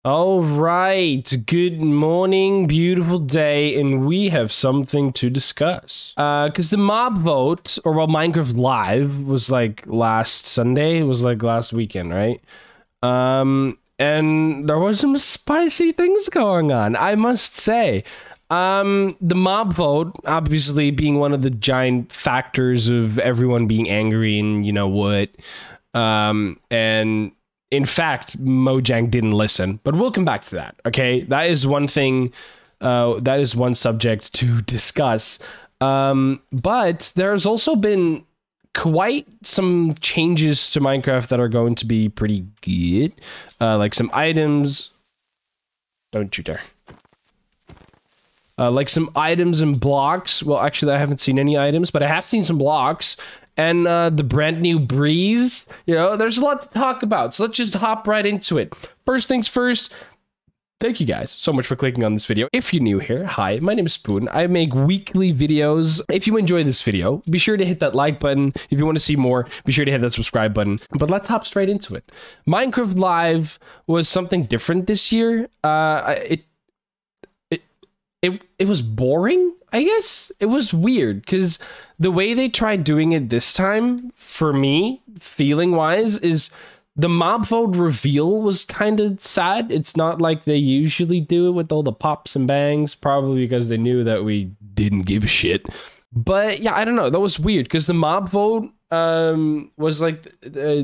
All right, good morning, beautiful day, and we have something to discuss. Because the mob vote, or well, Minecraft Live was like last Sunday, it was like last weekend, right? And there was some spicy things going on, I must say. The mob vote, obviously being one of the giant factors of everyone being angry and you know what, and in fact, Mojang didn't listen, but we'll come back to that. Okay, that is one thing. That is one subject to discuss. But there's also been quite some changes to Minecraft that are going to be pretty good. Like some items. Don't you dare. Like some items and blocks. Well, actually, I haven't seen any items, but I have seen some blocks. And the brand new Breeze, you know, there's a lot to talk about. So let's just hop right into it. First things first, thank you guys so much for clicking on this video. If you're new here, hi, my name is Spoon. I make weekly videos. If you enjoy this video, be sure to hit that like button. If you want to see more, be sure to hit that subscribe button. But let's hop straight into it. Minecraft Live was something different this year. It was boring, I guess. It was weird because the way they tried doing it this time, for me, feeling wise, is the mob vote reveal was kind of sad. It's not like they usually do it with all the pops and bangs, probably because they knew that we didn't give a shit. But yeah, I don't know. That was weird because the mob vote was like,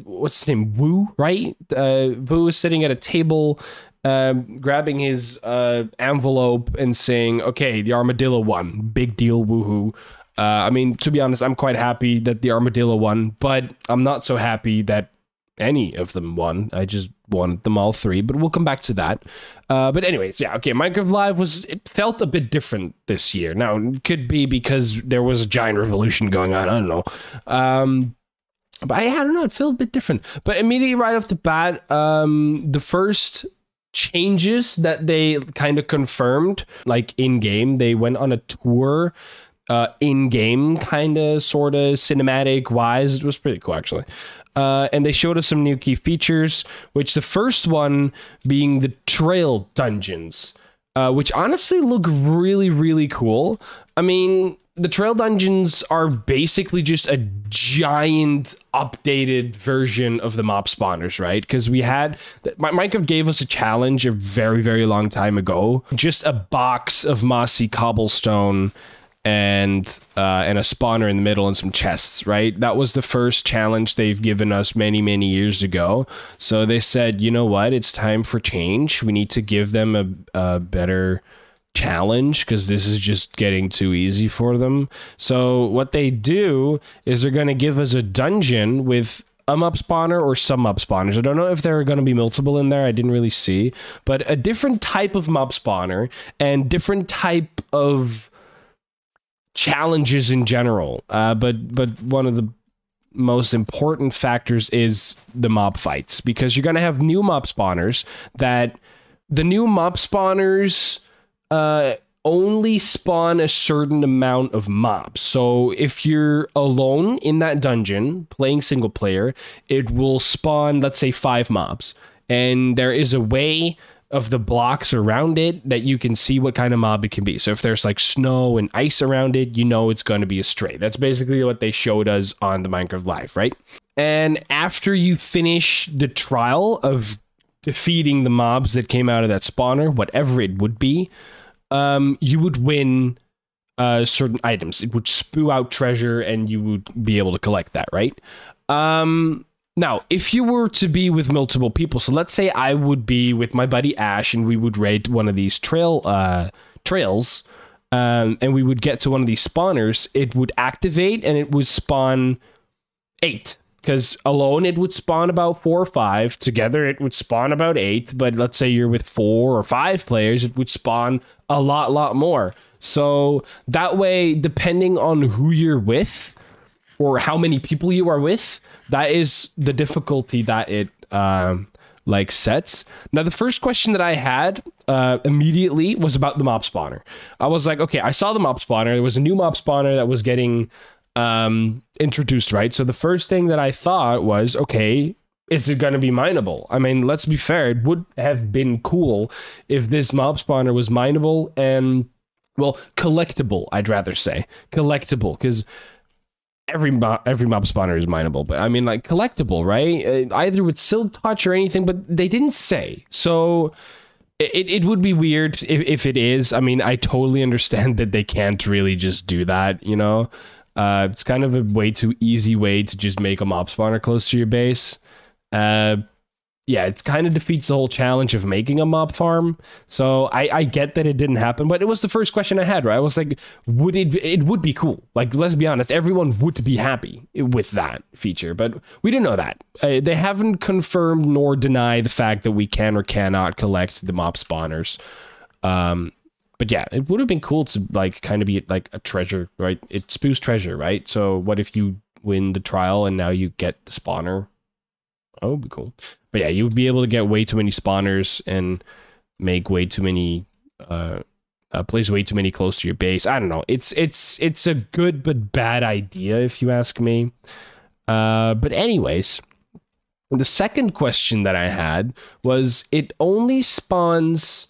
what's his name? Woo, right? Woo was sitting at a table, grabbing his envelope and saying, okay, the armadillo won. Big deal, woohoo. I mean, to be honest, I'm quite happy that the armadillo won, but I'm not so happy that any of them won. I just wanted them all three, but we'll come back to that. But anyways, yeah, okay, Minecraft Live it felt a bit different this year. Now, it could be because there was a giant revolution going on, I don't know. But I don't know, it felt a bit different. But immediately right off the bat, the first changes that they kind of confirmed, like in-game, they went on a tour in-game, kind of sort of cinematic wise. It was pretty cool, actually. And they showed us some new key features, which the first one being the trail dungeons, which honestly look really, really cool. I mean, the trail dungeons are basically just a giant updated version of the mob spawners, right? Because we had Minecraft gave us a challenge a very, very long time ago, just a box of mossy cobblestone and a spawner in the middle and some chests, right? That was the first challenge they've given us many, many years ago. So they said, you know what? It's time for change. We need to give them a better challenge because this is just getting too easy for them. So what they do is they're going to give us a dungeon with a mob spawner or some mob spawners. I don't know if there are going to be multiple in there. I didn't really see, but a different type of mob spawner and different type of challenges in general. But one of the most important factors is the mob fights, because you're going to have new mob spawners that the new mob spawners only spawn a certain amount of mobs. So if you're alone in that dungeon playing single player, it will spawn, let's say, 5 mobs. And there is a way of the blocks around it that you can see what kind of mob it can be. So if there's like snow and ice around it, you know it's going to be a stray. That's basically what they showed us on the Minecraft Live, right? And after you finish the trial of defeating the mobs that came out of that spawner, whatever it would be, you would win certain items. It would spew out treasure and you would be able to collect that, right? Now, if you were to be with multiple people, so let's say I would be with my buddy Ash and we would raid one of these trails, and we would get to one of these spawners, it would activate and it would spawn 8. Because alone it would spawn about 4 or 5. Together it would spawn about 8. But let's say you're with 4 or 5 players, it would spawn a lot more. So that way, depending on who you're with or how many people you are with, that is the difficulty that it like sets. Now, the first question that I had immediately was about the mob spawner. I was like, okay, I saw the mob spawner. There was a new mob spawner that was getting introduced, right? So the first thing that I thought was, okay, is it going to be mineable? I mean, let's be fair. It would have been cool if this mob spawner was mineable and, well, collectible, I'd rather say. Collectible, because every mob spawner is mineable. But I mean, like, collectible, right? Either with Silk Touch or anything, but they didn't say. So it would be weird if it is. I mean, I totally understand that they can't really just do that, you know? It's kind of a way too easy way to just make a mob spawner close to your base. Yeah, it kind of defeats the whole challenge of making a mob farm. So I get that it didn't happen, but it was the first question I had, right? I was like, it would be cool. Like, let's be honest, everyone would be happy with that feature, but we didn't know that. They haven't confirmed nor denied the fact that we can or cannot collect the mob spawners. But yeah, it would have been cool to like kind of be like a treasure, right? It spoofs treasure, right? So what if you win the trial and now you get the spawner? Oh, would be cool. But yeah, you would be able to get way too many spawners and make way too many place way too many close to your base. I don't know. It's a good but bad idea if you ask me. But anyways, the second question that I had was it only spawns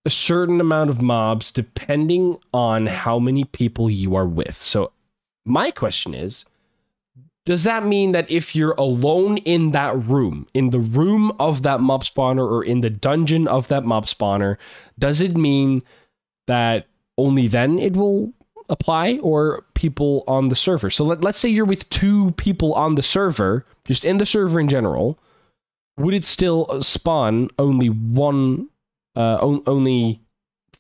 a certain amount of mobs depending on how many people you are with. So my question is, does that mean that if you're alone in that room, in the room of that mob spawner or in the dungeon of that mob spawner, does it mean that only then it will apply, or people on the server? So let's say you're with 2 people on the server, just in the server in general, would it still spawn only only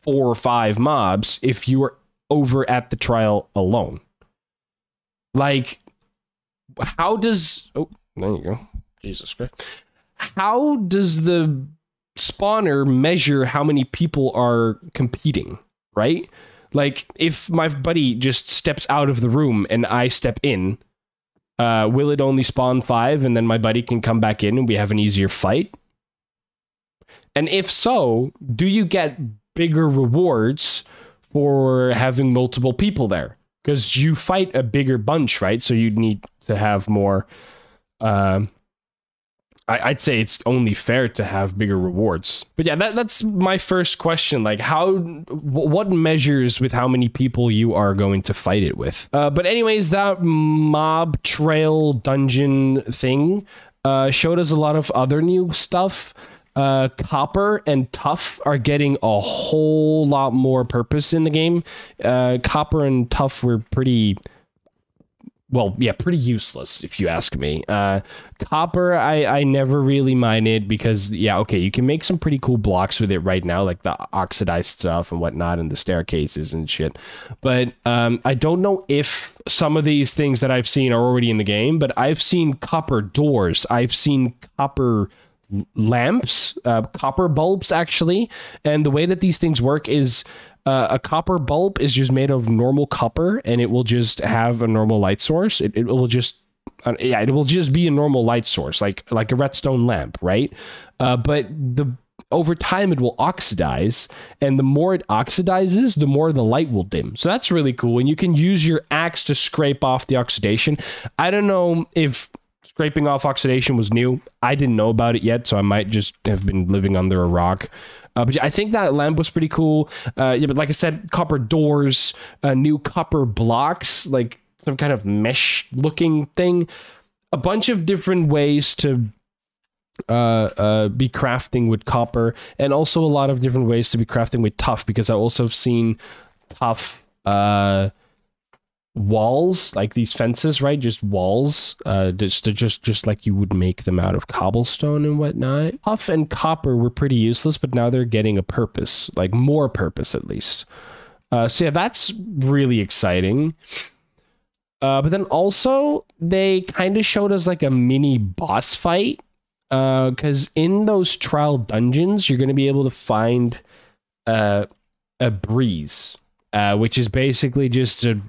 4 or 5 mobs if you were over at the trial alone? Like, how does... Oh, there you go. Jesus Christ. How does the spawner measure how many people are competing, right? Like, if my buddy just steps out of the room and I step in, will it only spawn 5 and then my buddy can come back in and we have an easier fight? And if so, do you get bigger rewards for having multiple people there? Because you fight a bigger bunch, right? So you need to have more... I'd say it's only fair to have bigger rewards. But yeah, that's my first question. Like, what measures with how many people you are going to fight it with? But anyways, that mob trail dungeon thing showed us a lot of other new stuff. Copper and Tough are getting a whole lot more purpose in the game. Copper and Tough were pretty... Well, yeah, pretty useless, if you ask me. Copper, I never really minded because, yeah, okay, you can make some pretty cool blocks with it right now, like the oxidized stuff and whatnot, and the staircases and shit. But I don't know if some of these things that I've seen are already in the game, but I've seen copper doors. I've seen copper lamps, copper bulbs, actually. And the way that these things work is... a copper bulb is just made of normal copper, and it will just have a normal light source. It will just, yeah, it will just be a normal light source, like a redstone lamp, right? But over time it will oxidize, and the more it oxidizes, the more the light will dim. So that's really cool, and you can use your axe to scrape off the oxidation. I don't know if scraping off oxidation was new. I didn't know about it yet, so I might just have been living under a rock. But yeah, I think that lamp was pretty cool. Yeah, but like I said, copper doors, new copper blocks, like some kind of mesh looking thing. A bunch of different ways to be crafting with copper, and also a lot of different ways to be crafting with Tough, because I also have seen Tough walls, like these fences, right? Just walls, just like you would make them out of cobblestone and whatnot. Tough and copper were pretty useless, but now they're getting a purpose, like more purpose at least. So yeah, that's really exciting. But then also they kind of showed us like a mini boss fight, because in those trial dungeons you're going to be able to find a breeze, which is basically just a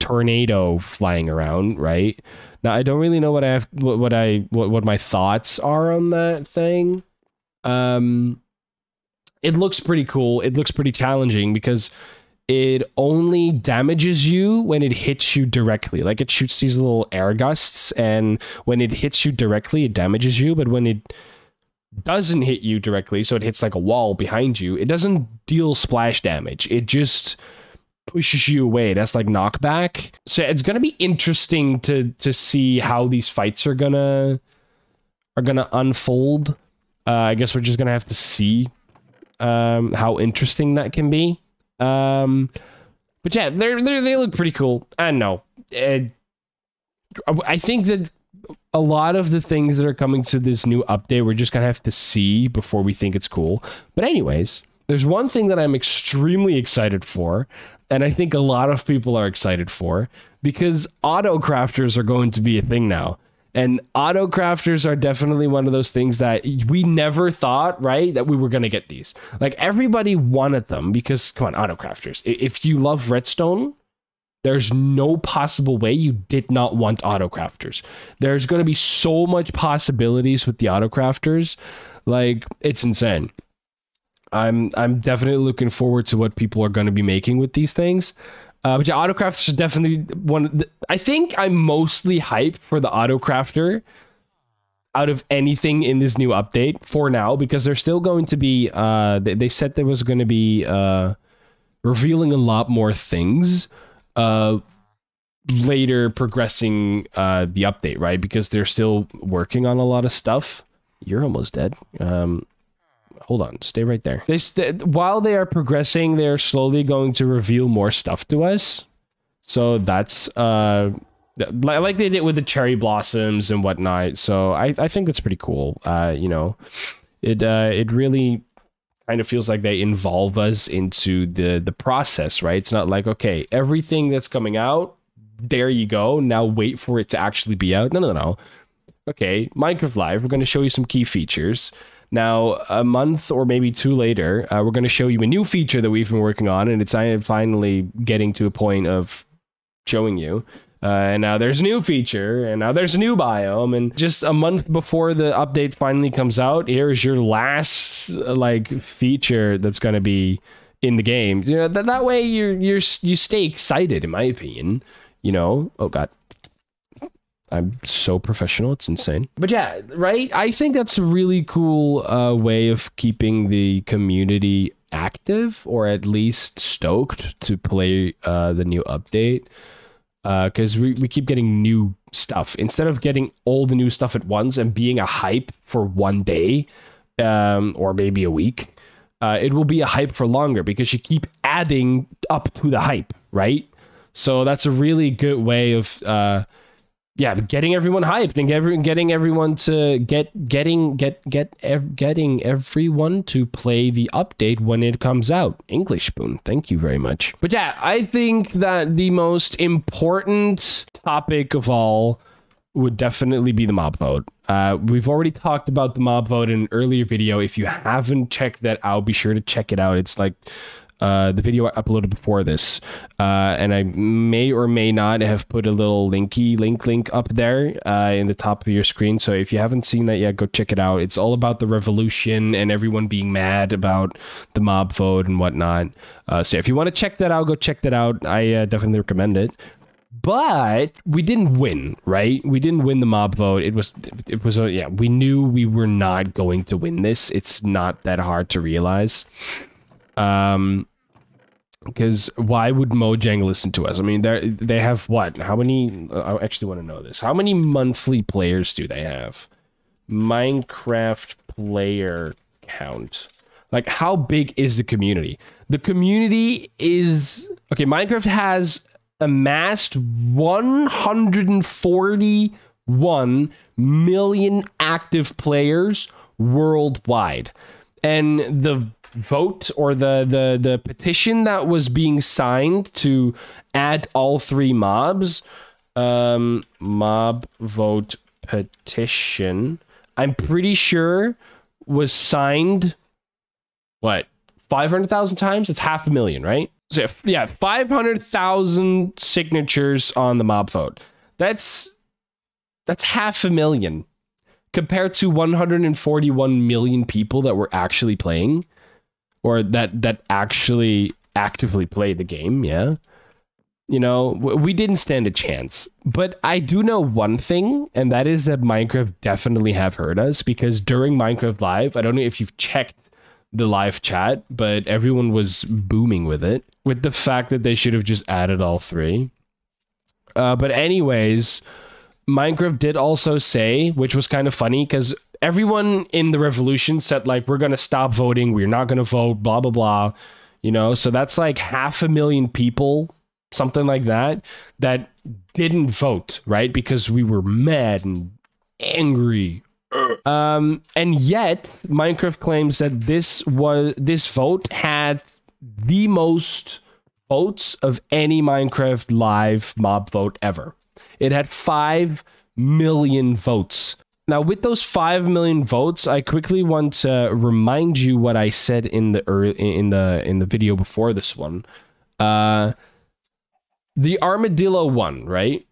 tornado flying around, right? Now I don't really know what my thoughts are on that thing. It looks pretty cool. It looks pretty challenging because it only damages you when it hits you directly. Like it shoots these little air gusts, and when it hits you directly, it damages you. But when it doesn't hit you directly, so it hits like a wall behind you, it doesn't deal splash damage. It just pushes you away. That's like knockback. So it's gonna be interesting to see how these fights are gonna unfold. I guess we're just gonna have to see how interesting that can be. But yeah, they look pretty cool. I don't know. I think that a lot of the things that are coming to this new update, we're just gonna have to see before we think it's cool. But anyways, there's one thing that I'm extremely excited for, and I think a lot of people are excited for, because auto crafters are going to be a thing now. And auto crafters are definitely one of those things that we never thought, right, that we were going to get these. Like, everybody wanted them because, come on, auto crafters. If you love Redstone, there's no possible way you did not want auto crafters. There's going to be so much possibilities with the auto crafters. Like, it's insane. I'm definitely looking forward to what people are going to be making with these things. But yeah, autocrafters are definitely one. I think I'm mostly hyped for the autocrafter out of anything in this new update for now, because they're still going to be. They said there was going to be revealing a lot more things later, progressing the update, right? Because they're still working on a lot of stuff. You're almost dead. Hold on, stay right there. While they are progressing, they're slowly going to reveal more stuff to us. So that's like they did with the cherry blossoms and whatnot. So I think that's pretty cool. You know, it really kind of feels like they involve us into the process, right? It's not like, okay, everything that's coming out, there you go. Now wait for it to actually be out. No. Okay, Minecraft Live, we're going to show you some key features. Now, a month or maybe two later, we're going to show you a new feature that we've been working on, and it's finally getting to a point of showing you. And now there's a new feature, and now there's a new biome, and just a month before the update finally comes out, here's your last like feature that's going to be in the game. You know, that way you stay excited, in my opinion. You know, oh god. I'm so professional, it's insane. But yeah, right? I think that's a really cool way of keeping the community active, or at least stoked to play the new update. Because we keep getting new stuff. Instead of getting all the new stuff at once and being a hype for one day, or maybe a week, it will be a hype for longer because you keep adding up to the hype, right? So that's a really good way of... yeah, getting everyone hyped and getting everyone to getting everyone to play the update when it comes out. English Spoon, thank you very much. But yeah, I think that the most important topic of all would definitely be the mob vote. We've already talked about the mob vote in an earlier video. If you haven't checked that out, be sure to check it out. It's like the video I uploaded before this, and I may or may not have put a little link up there in the top of your screen. So if you haven't seen that yet, go check it out. It's all about the revolution and everyone being mad about the mob vote and whatnot. So if you want to check that out, go check that out. I definitely recommend it. But we didn't win, right? We didn't win the mob vote. It was yeah, we knew we were not going to win this. It's not that hard to realize. Because why would Mojang listen to us? I mean, they have what? How many? I actually want to know this. How many monthly players do they have? Minecraft player count. Like, how big is the community? The community is... Okay, Minecraft has amassed 141 million active players worldwide. And the vote, or the petition that was being signed to add all three mobs, mob vote petition, I'm pretty sure was signed, what, 500,000 times? It's 500,000, right? So yeah, 500,000 signatures on the mob vote. That's 500,000 compared to 141 million people that were actually playing, or that actually actively play the game, yeah. You know, we didn't stand a chance. But I do know one thing, and that is that Minecraft definitely have heard us, because during Minecraft Live, I don't know if you've checked the live chat, but everyone was booming with it, with the fact that they should have just added all three. But anyways, Minecraft did also say, which was kind of funny, because everyone in the revolution said, like, we're going to stop voting, we're not going to vote, blah, blah, blah. You know, so that's like 500,000 people, something like that, that didn't vote, right? Because we were mad and angry. And yet Minecraft claims that this vote had the most votes of any Minecraft Live mob vote ever. It had 5 million votes. Now, with those 5 million votes, I quickly want to remind you what I said in the video before this one. The armadillo won, right?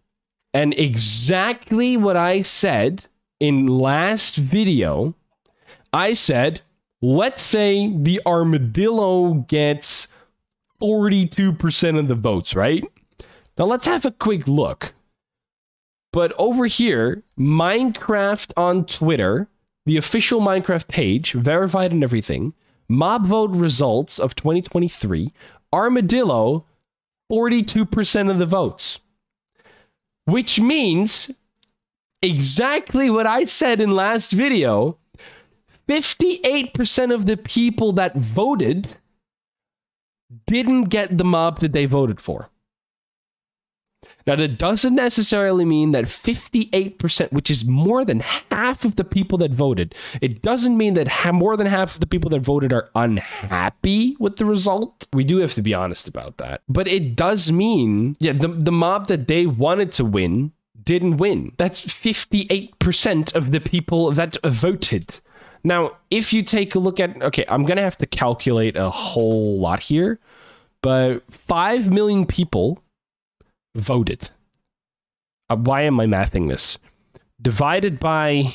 And exactly what I said in last video, I said, let's say the armadillo gets 42% of the votes, right? Now let's have a quick look. But over here, Minecraft on Twitter, the official Minecraft page, verified and everything, mob vote results of 2023, armadillo, 42% of the votes. Which means exactly what I said in last video, 58% of the people that voted didn't get the mob that they voted for. Now, that doesn't necessarily mean that 58%, which is more than half of the people that voted, it doesn't mean that more than half of the people that voted are unhappy with the result. We do have to be honest about that. But it does mean, yeah, the mob that they wanted to win didn't win. That's 58% of the people that voted. Now, if you take a look at, okay, I'm going to have to calculate a whole lot here, but 5 million people voted. Why am I mathing this? Divided by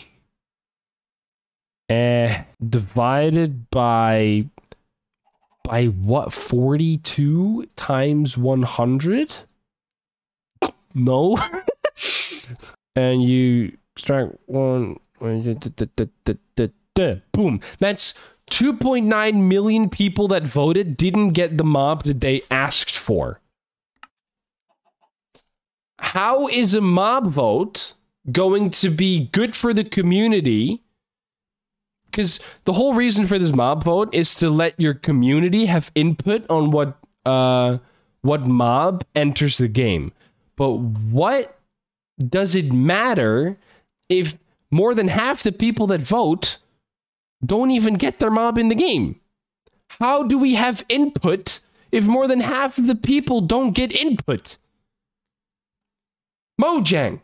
what? 42 times 100? No. And you start one. Boom. That's 2.9 million people that voted didn't get the mob that they asked for. How is a mob vote going to be good for the community? Because the whole reason for this mob vote is to let your community have input on what mob enters the game. But what does it matter if more than half the people that vote don't even get their mob in the game? How do we have input if more than half of the people don't get input? Mojang,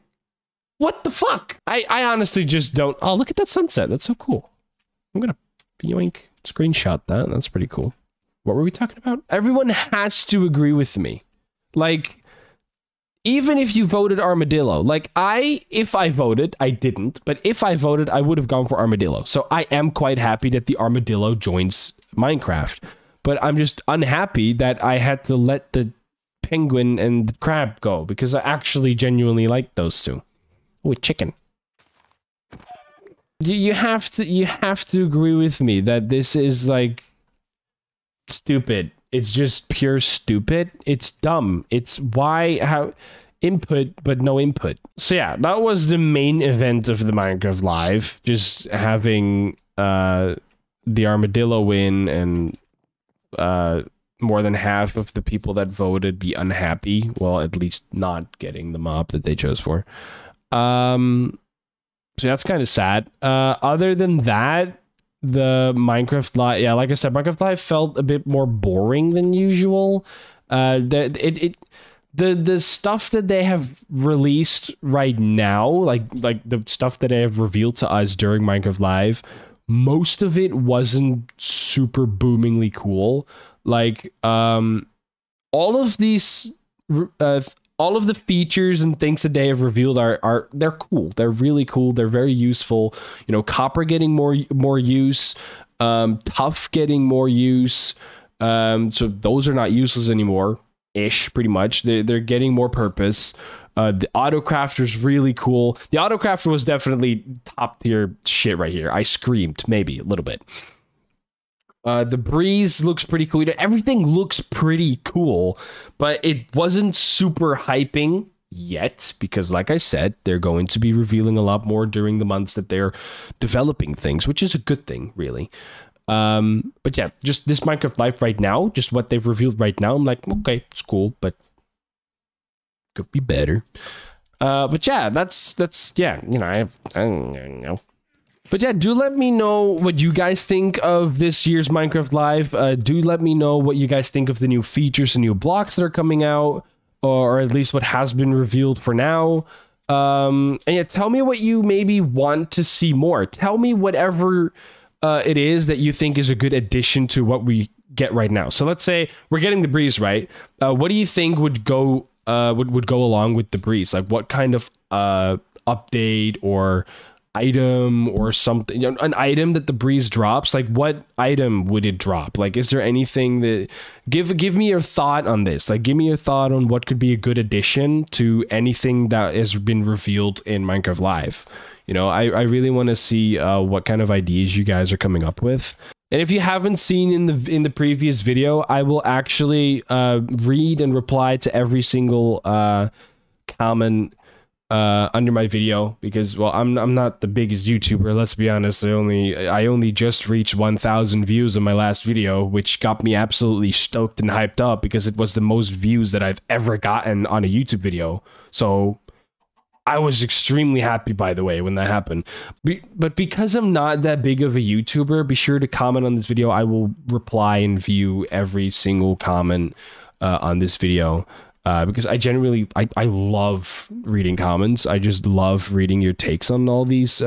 what the fuck? I honestly just don't. Oh, look at that sunset. That's so cool. I'm gonna yoink screenshot that. That's pretty cool. What were we talking about? Everyone has to agree with me. Like, even if you voted armadillo, like if I voted, I didn't, but if I voted, I would have gone for armadillo. So I am quite happy that the armadillo joins Minecraft, but I'm just unhappy that I had to let the penguin and the crab go, because I actually genuinely like those two. Oh, chicken. You have to agree with me that this is like stupid. It's just pure stupid. It's dumb. It's how input but no input. So yeah, that was the main event of the Minecraft Live. Just having the armadillo win and more than half of the people that voted be unhappy. Well, at least not getting the mob that they chose for. So that's kind of sad. Other than that, the Minecraft Live, yeah, like I said, Minecraft Live felt a bit more boring than usual. The stuff that they have released right now, like the stuff that they have revealed to us during Minecraft Live, most of it wasn't super boomingly cool. Like, all of these, all of the features and things that they have revealed they're cool. They're really cool. They're very useful. You know, copper getting more use, tough getting more use, So those are not useless anymore, ish, pretty much. They're getting more purpose. The Autocrafter is really cool. The Autocrafter was definitely top tier shit right here. I screamed, maybe a little bit. The Breeze looks pretty cool. Everything looks pretty cool, but it wasn't super hyping yet because, like I said, they're going to be revealing a lot more during the months that they're developing things, which is a good thing, really. But yeah, just this Minecraft Live right now, just what they've revealed right now, I'm like, okay, it's cool, but could be better. But yeah, that's yeah, you know, I don't know. But yeah, do let me know what you guys think of this year's Minecraft Live. Do let me know what you guys think of the new features and new blocks that are coming out, or at least what has been revealed for now. And yeah, tell me what you maybe want to see more. Tell me whatever it is that you think is a good addition to what we get right now. So let's say we're getting the Breeze, right? What do you think would go would go along with the Breeze? Like what kind of update or item or something, you know, an item that the Breeze drops? Like what item would it drop? Like, is there anything that give me your thought on this? Like, give me your thought on what could be a good addition to anything that has been revealed in Minecraft Live. You know, I really want to see what kind of ideas you guys are coming up with. And if you haven't seen in the previous video, I will actually read and reply to every single comment under my video, because, well, I'm not the biggest YouTuber, let's be honest. I only just reached 1,000 views on my last video, which got me absolutely stoked and hyped up because it was the most views that I've ever gotten on a YouTube video. So I was extremely happy, by the way, when that happened. But because I'm not that big of a YouTuber, be sure to comment on this video. I will reply and view every single comment on this video. Because I generally, I love reading comments. I just love reading your takes on all these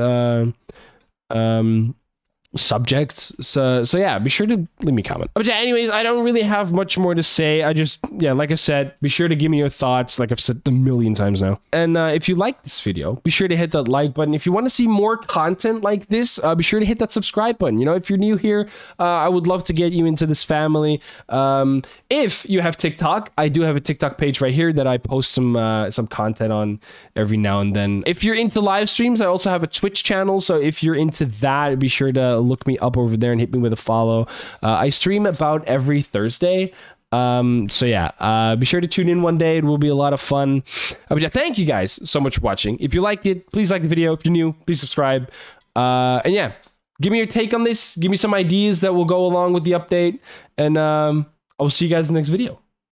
subjects. So yeah, be sure to leave me a comment. But yeah, anyways, I don't really have much more to say. Yeah, like I said, be sure to give me your thoughts, like I've said a million times now. And if you like this video, be sure to hit that like button. If you want to see more content like this, be sure to hit that subscribe button. You know, if you're new here, I would love to get you into this family. If you have TikTok, I do have a TikTok page right here that I post some content on every now and then. If you're into live streams, I also have a Twitch channel. So if you're into that, be sure to look me up over there and hit me with a follow. I stream about every Thursday. So yeah, be sure to tune in one day. It will be a lot of fun. But yeah, thank you guys so much for watching. If you liked it, please like the video. If you're new, please subscribe. And yeah, give me your take on this. Give me some ideas that will go along with the update. And I will see you guys in the next video.